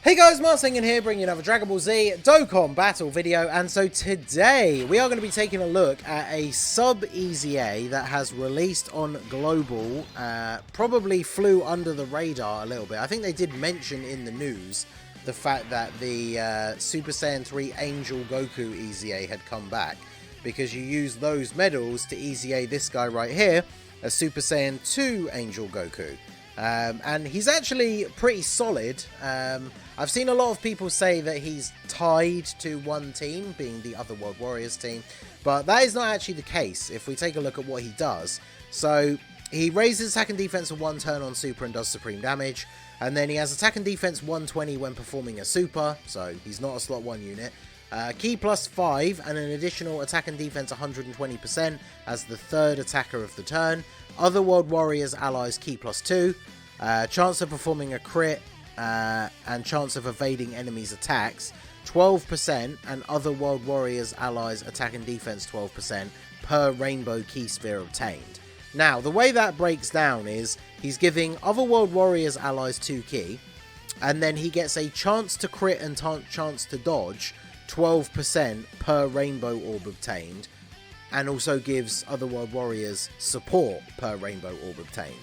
Hey guys, Marsing here, bringing you another Dragon Ball Z Dokkan battle video, and so today we are going to be taking a look at a sub-EZA that has released on Global, probably flew under the radar a little bit. I think they did mention in the news the fact that the Super Saiyan 3 Angel Goku EZA had come back, because you use those medals to EZA this guy right here, a Super Saiyan 2 Angel Goku. And he's actually pretty solid. I've seen a lot of people say that he's tied to one team, being the other World Warriors team, but that is not actually the case if we take a look at what he does. So he raises attack and defense for 1 turn on super and does supreme damage, and then he has attack and defense 120 when performing a super, so he's not a slot 1 unit. Key plus 5 and an additional attack and defense 120% as the 3rd attacker of the turn. Other World Warriors allies key plus 2. Chance of performing a crit and chance of evading enemies' attacks 12%, and other World Warriors allies attack and defense 12% per rainbow key sphere obtained. Now, the way that breaks down is he's giving other World Warriors allies 2 key, and then he gets a chance to crit and chance to dodge 12% per rainbow orb obtained, and also gives other World Warriors support per rainbow orb obtained.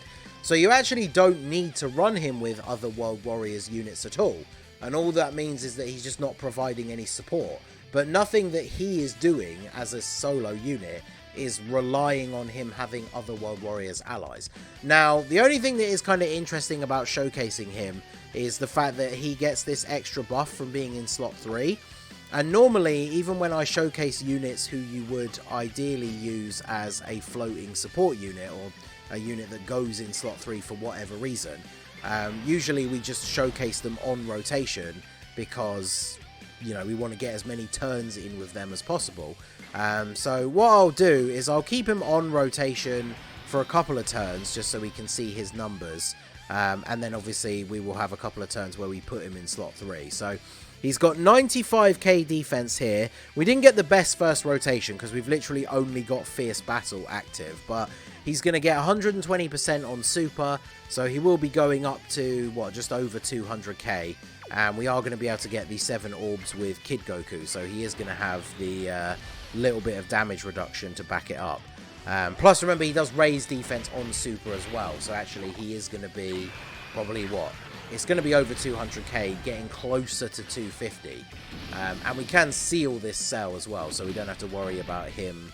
So you actually don't need to run him with other World Warriors units at all, and all that means is that he's just not providing any support. But nothing that he is doing as a solo unit is relying on him having other World Warriors allies. Now, the only thing that is kind of interesting about showcasing him is the fact that he gets this extra buff from being in slot 3. And normally, even when I showcase units who you would ideally use as a floating support unit, or a unit that goes in slot 3 for whatever reason, usually we just showcase them on rotation because, you know, we want to get as many turns in with them as possible. So what I'll do is I'll keep him on rotation for a couple of turns just so we can see his numbers. And then obviously we will have a couple of turns where we put him in slot 3. So he's got 95k defense here. We didn't get the best first rotation because we've literally only got Fierce Battle active, but he's going to get 120% on super, so he will be going up to, what, just over 200k, and we are going to be able to get the 7 orbs with Kid Goku, so he is going to have the little bit of damage reduction to back it up. Plus, remember, he does raise defense on super as well, so actually he is going to be probably, what, it's going to be over 200k, getting closer to 250. And we can seal this cell as well, so we don't have to worry about him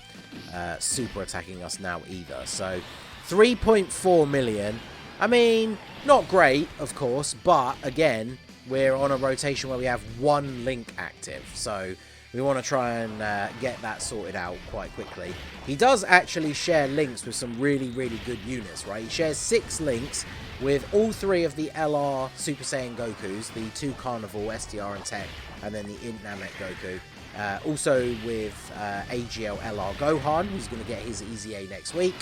super attacking us now either. So 3.4 million. I mean, not great, of course, but again, we're on a rotation where we have 1 link active. So we want to try and get that sorted out quite quickly. He does actually share links with some really, really good units, right? He shares 6 links with all 3 of the LR Super Saiyan Gokus, the 2 Carnival, STR and Tech, and then the Int Namek Goku. Also with AGL LR Gohan, who's going to get his EZA next week.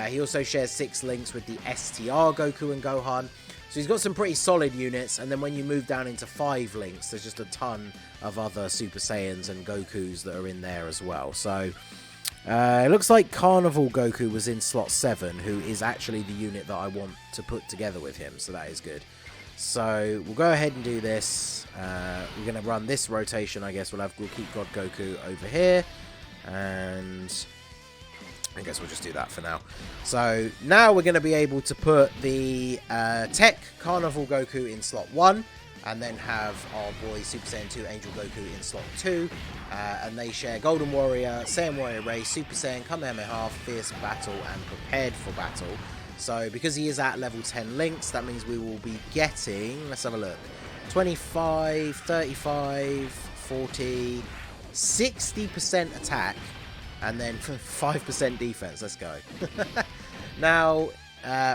He also shares 6 links with the STR Goku and Gohan. So he's got some pretty solid units, and then when you move down into 5 links, there's just a ton of other Super Saiyans and Gokus that are in there as well. So it looks like Carnival Goku was in slot 7, who is actually the unit that I want to put together with him, so that is good. So we'll go ahead and do this. We're going to run this rotation, I guess. We'll keep God Goku over here, and I guess we'll just do that for now. So now we're going to be able to put the Tech Carnival Goku in slot 1, and then have our boy Super Saiyan 2 Angel Goku in slot 2. And they share Golden Warrior, Saiyan Warrior Race, Super Saiyan, Kamehameha, Fierce Battle, and Prepared for Battle. So because he is at level 10 links, that means we will be getting, let's have a look, 25, 35, 40, 60% attack, and then 5% defense. Let's go. Now,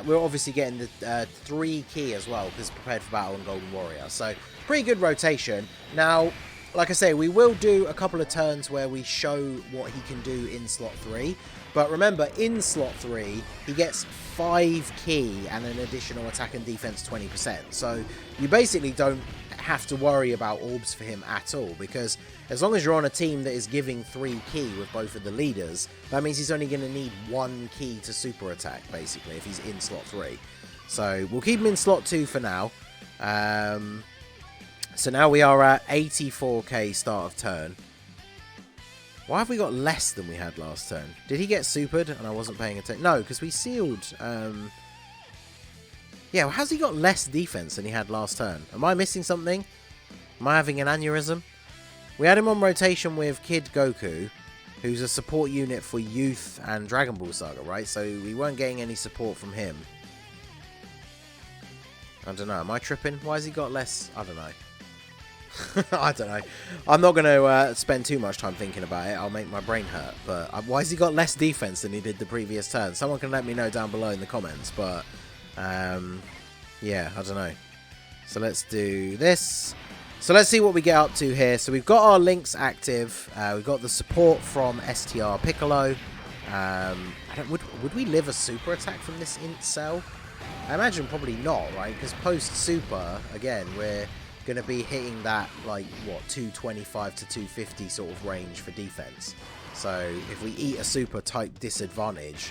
we're obviously getting the 3 key as well, because Prepared for Battle and Golden Warrior. So, pretty good rotation. Now, like I say, we will do a couple of turns where we show what he can do in slot 3. But remember, in slot 3, he gets 5 key and an additional attack and defense 20%. So, you basically don't have to worry about orbs for him at all, because as long as you're on a team that is giving 3 key with both of the leaders, that means he's only going to need 1 key to super attack, basically, if he's in slot 3. So we'll keep him in slot 2 for now. So now we are at 84k start of turn. Why have we got less than we had last turn? Did he get supered and I wasn't paying attention? No, because we sealed... Yeah, well, how's he got less defense than he had last turn? Am I missing something? Am I having an aneurysm? We had him on rotation with Kid Goku, who's a support unit for Youth and Dragon Ball Saga, right? So we weren't getting any support from him. I don't know. Am I tripping? Why has he got less? I don't know. I don't know. I'm not going to spend too much time thinking about it. I'll make my brain hurt. But why has he got less defense than he did the previous turn? Someone can let me know down below in the comments. But, yeah, I don't know. So let's do this. So let's see what we get up to here. So we've got our links active. We've got the support from STR Piccolo. Would we live a super attack from this int cell? I imagine probably not, right? Because post super, again, we're going to be hitting that, like, what, 225 to 250 sort of range for defense. So if we eat a super type disadvantage,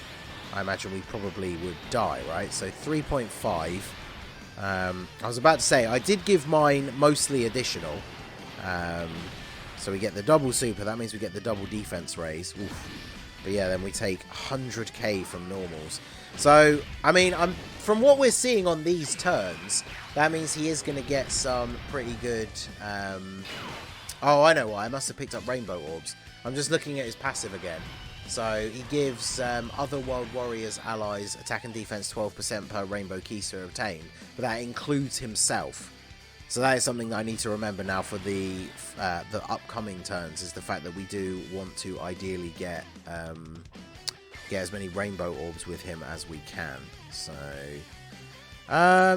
I imagine we probably would die, right? So 3.5. I was about to say, I did give mine mostly additional. So we get the double super. That means we get the double defense raise. Oof. But yeah, then we take 100k from normals. So, I mean, from what we're seeing on these turns, that means he is going to get some pretty good... Oh, I know why. I must have picked up Rainbow Orbs. I'm just looking at his passive again. So, he gives other World Warriors allies attack and defense 12% per Rainbow Keystone obtained. But that includes himself. So that is something that I need to remember now for the upcoming turns, is the fact that we do want to ideally get as many Rainbow Orbs with him as we can. So,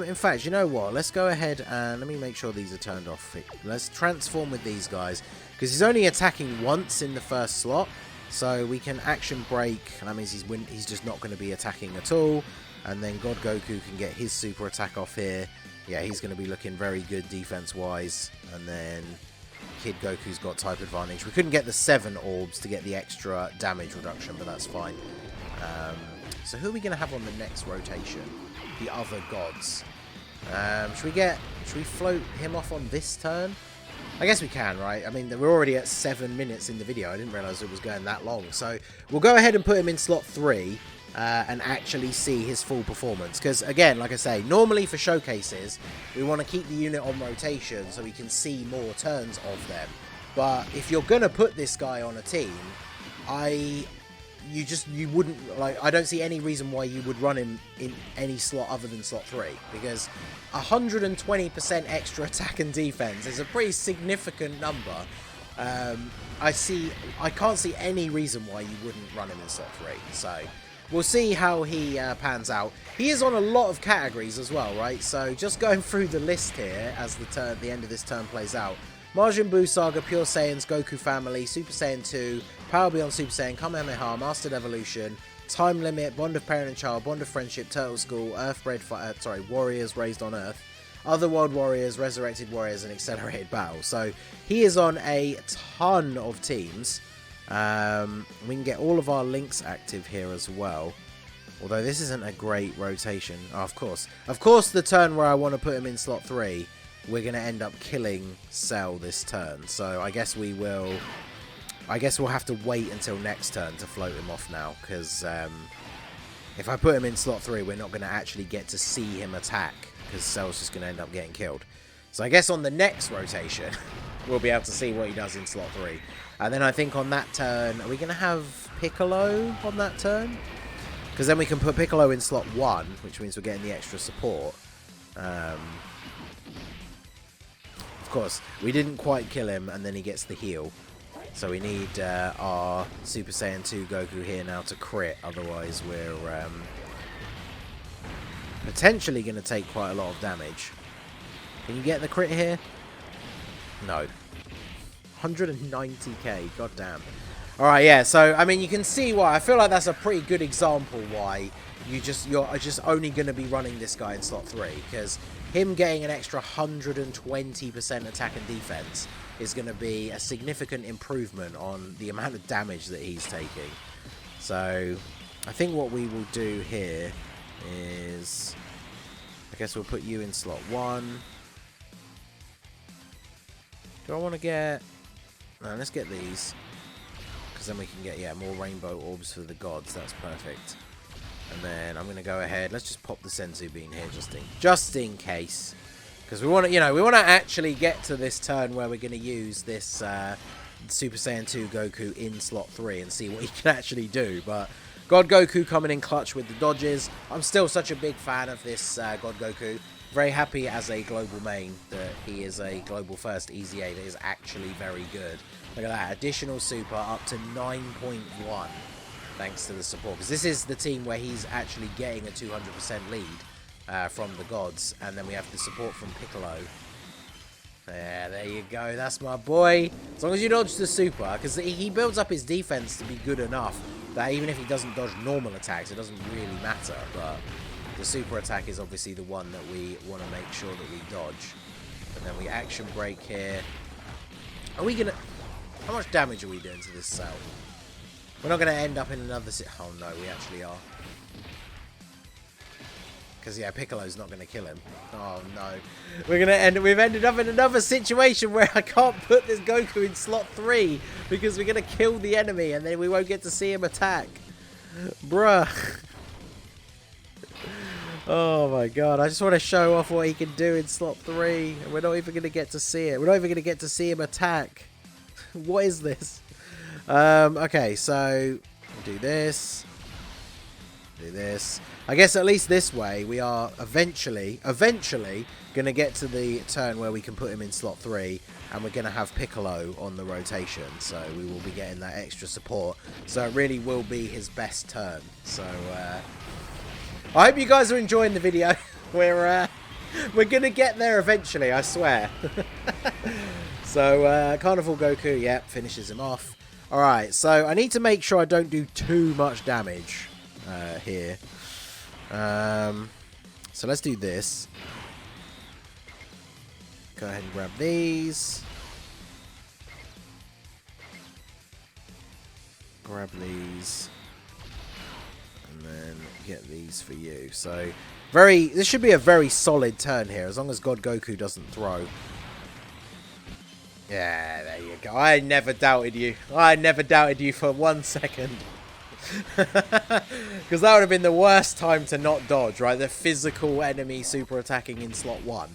in fact, you know what? Let's go ahead and let me make sure these are turned off. Let's transform with these guys, because he's only attacking once in the first slot. So we can action break, and that means he's just not going to be attacking at all. And then God Goku can get his super attack off here. Yeah, he's going to be looking very good defense-wise. And then Kid Goku's got type advantage. We couldn't get the 7 orbs to get the extra damage reduction, but that's fine. So who are we going to have on the next rotation? The other gods. Should we float him off on this turn? I guess we can, right? I mean, we're already at 7 minutes in the video. I didn't realize it was going that long. So we'll go ahead and put him in slot 3. And actually see his full performance, because again, like I say, normally for showcases we want to keep the unit on rotation so we can see more turns of them. But if you're gonna put this guy on a team, you wouldn't, like, I don't see any reason why you would run him in any slot other than slot 3, because 120% extra attack and defense is a pretty significant number. I can't see any reason why you wouldn't run him in slot 3. So we'll see how he pans out. He is on a lot of categories as well, right? So just going through the list here as the end of this turn plays out. Majin Buu Saga, Pure Saiyans, Goku Family, Super Saiyan 2, Power Beyond Super Saiyan, Kamehameha, Mastered Evolution, Time Limit, Bond of Parent and Child, Bond of Friendship, Turtle School, Warriors Raised on Earth, Other World Warriors, Resurrected Warriors, and Accelerated Battle. So he is on a ton of teams. We can get all of our links active here as well, although this isn't a great rotation. Oh, of course the turn where I want to put him in slot 3, we're going to end up killing Cell this turn, so I guess we'll have to wait until next turn to float him off now, because if I put him in slot 3, we're not going to actually get to see him attack, because Cell's just going to end up getting killed. So I guess on the next rotation we'll be able to see what he does in slot 3. And then I think on that turn, are we going to have Piccolo on that turn? Because then we can put Piccolo in slot 1, which means we're getting the extra support. Of course, we didn't quite kill him, and then he gets the heal. So we need our Super Saiyan 2 Goku here now to crit, otherwise we're potentially going to take quite a lot of damage. Can you get the crit here? No. 190k, goddamn. Alright, yeah, so, I mean, you can see why. I feel like that's a pretty good example why you're just only going to be running this guy in slot 3, because him getting an extra 120% attack and defense is going to be a significant improvement on the amount of damage that he's taking. So, I think what we will do here is, I guess we'll put you in slot 1. Do I want to get... No, let's get these. Because then we can get, yeah, more rainbow orbs for the gods. That's perfect. And then I'm going to go ahead. Let's just pop the Senzu Bean here just in case. Because we want to, we want to actually get to this turn where we're going to use this Super Saiyan 2 Goku in slot 3 and see what he can actually do. But God Goku coming in clutch with the dodges. I'm still such a big fan of this God Goku. Very happy as a global main that he is a global first EZA that is actually very good. Look at that. Additional super up to 9.1 thanks to the support. Because this is the team where he's actually getting a 200% lead from the gods. And then we have the support from Piccolo. Yeah, there you go. That's my boy. As long as you dodge the super. Because he builds up his defense to be good enough that even if he doesn't dodge normal attacks, it doesn't really matter. But the super attack is obviously the one that we want to make sure that we dodge. And then we action break here. Are we going to... How much damage are we doing to this cell? We're not going to end up in another... Oh, no, we actually are. Because, yeah, Piccolo's not going to kill him. Oh, no. We've ended up in another situation where I can't put this Goku in slot 3 because we're going to kill the enemy and then we won't get to see him attack. Bruh. Oh, my God. I just want to show off what he can do in slot 3. And we're not even going to get to see it. We're not even going to get to see him attack. What is this? Okay, so do this. Do this. I guess at least this way we are eventually going to get to the turn where we can put him in slot 3 and we're going to have Piccolo on the rotation. So we will be getting that extra support. So it really will be his best turn. So I hope you guys are enjoying the video. We're going to get there eventually, I swear. So Carnival Goku, yep, finishes him off. Alright, so I need to make sure I don't do too much damage here. So let's do this. Go ahead and grab these. Grab these. And then get these for you. So this should be a very solid turn here, as long as God Goku doesn't throw. Yeah, there you go. I never doubted you. I never doubted you for 1 second. Because that would have been the worst time to not dodge, right? The physical enemy super attacking in slot 1.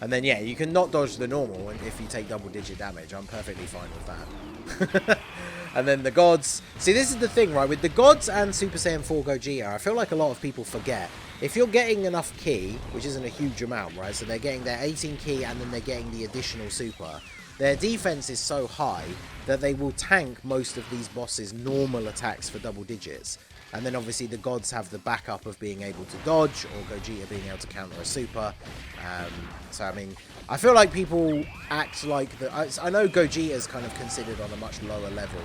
And then, yeah, you can not dodge the normal if you take double-digit damage. I'm perfectly fine with that. And then the gods. See, this is the thing, right? With the gods and Super Saiyan 4 Gogeta, I feel like a lot of people forget. If you're getting enough ki, which isn't a huge amount, right? So they're getting their 18 ki and then they're getting the additional super. Their defense is so high that they will tank most of these bosses' normal attacks for double digits. And then obviously the gods have the backup of being able to dodge or Gogeta being able to counter a super. So, I mean, I feel like people act like... I know Gogeta's kind of considered on a much lower level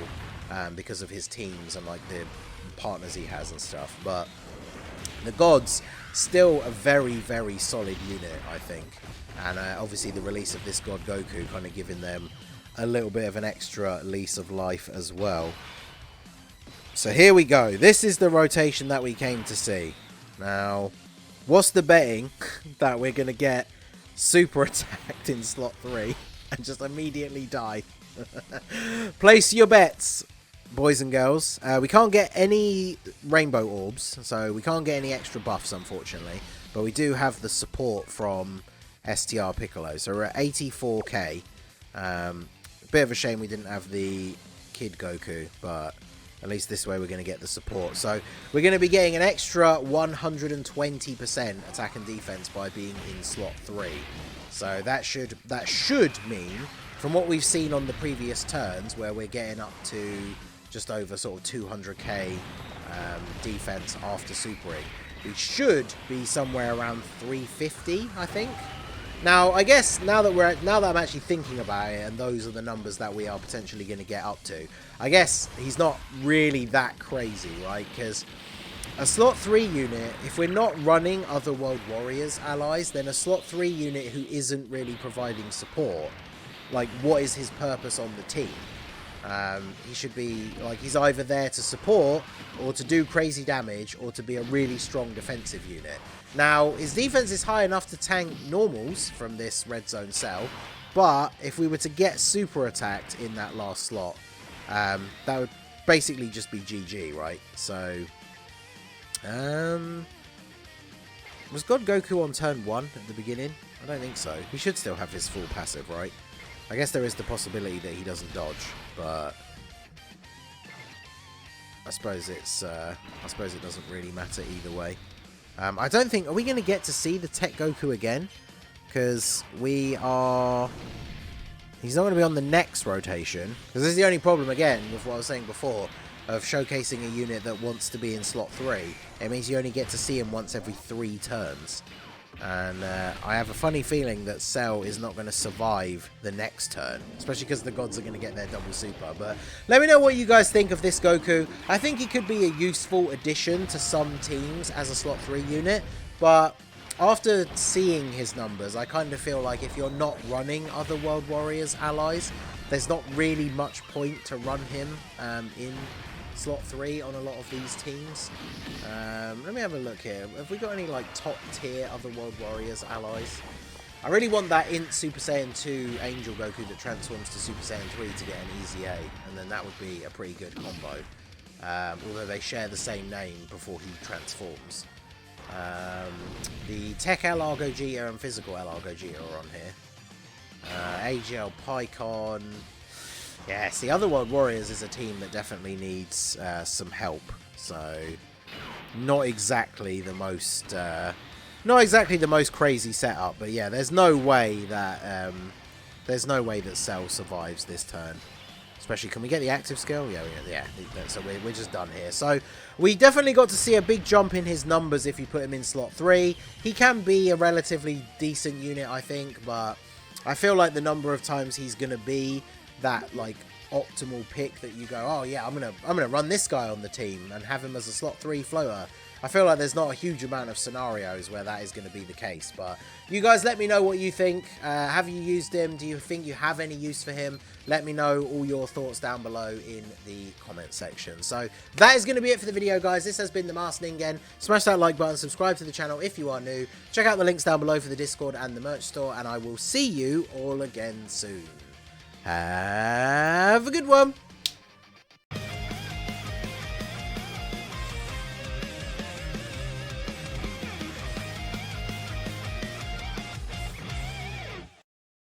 because of his teams and like the partners he has and stuff. But the gods, still a very, very solid unit, I think. And obviously the release of this God Goku kind of giving them a little bit of an extra lease of life as well. So here we go. This is the rotation that we came to see. Now, what's the betting that we're going to get super attacked in slot 3 and just immediately die? Place your bets, boys and girls. We can't get any rainbow orbs, so we can't get any extra buffs, unfortunately. But we do have the support from STR Piccolo, so we're at 84k. Bit of a shame we didn't have the Kid Goku, but at least this way we're going to get the support. So we're going to be getting an extra 120% attack and defense by being in slot 3. So that should mean, from what we've seen on the previous turns, where we're getting up to just over sort of 200k defense after supering, we should be somewhere around 350, I think. Now, I guess now that I'm actually thinking about it, and those are the numbers that we are potentially going to get up to, I guess he's not really that crazy, right? Because a slot 3 unit, if we're not running other World Warriors allies, then a slot 3 unit who isn't really providing support, like, what is his purpose on the team? He should be, like, he's either there to support or to do crazy damage or to be a really strong defensive unit. Now, his defense is high enough to tank normals from this red zone cell, But if we were to get super attacked in that last slot, that would basically just be GG, right? So, was God Goku on turn 1 at the beginning? I don't think so. He should still have his full passive, right? I guess there is the possibility that he doesn't dodge, but I suppose it's I suppose it doesn't really matter either way. I don't think... Are we going to get to see the Tech Goku again? Because we are... He's not going to be on the next rotation. Because this is the only problem, again, with what I was saying before, of showcasing a unit that wants to be in slot 3. It means you only get to see him once every 3 turns. And I have a funny feeling that Cell is not going to survive the next turn, especially because the gods are going to get their double super. But let me know what you guys think of this Goku. I think he could be a useful addition to some teams as a slot 3 unit, but after seeing his numbers, I kind of feel like if you're not running other World Warriors allies, there's not really much point to run him in slot 3 on a lot of these teams. Let me have a look here. Have we got any like top tier other World Warriors allies? I really want that Int Super Saiyan 2 Angel Goku that transforms to Super Saiyan 3 to get an EZA, and then that would be a pretty good combo. Although they share the same name before he transforms. The Tech LR Gogeta and Physical LR Gogeta are on here. AGL Pycon. Yes, the other World Warriors is a team that definitely needs some help. So, not exactly the most crazy setup, but yeah, there's no way that Cell survives this turn. Especially, can we get the active skill? Yeah. So we're just done here. So we definitely got to see a big jump in his numbers if you put him in slot 3. He can be a relatively decent unit, I think, but I feel like the number of times he's gonna be that like optimal pick that you go, oh yeah, I'm gonna run this guy on the team and have him as a slot 3 floater. I feel like there's not a huge amount of scenarios where that is going to be the case, but you guys let me know what you think. Have you used him? Do you think you have any use for him? Let me know all your thoughts down below in the comment section. So that is going to be it for the video, guys. This has been the Masked Ningen. Smash that like button, subscribe to the channel if you are new. Check out the links down below for the Discord and the merch store, and I will see you all again soon. Have a good one.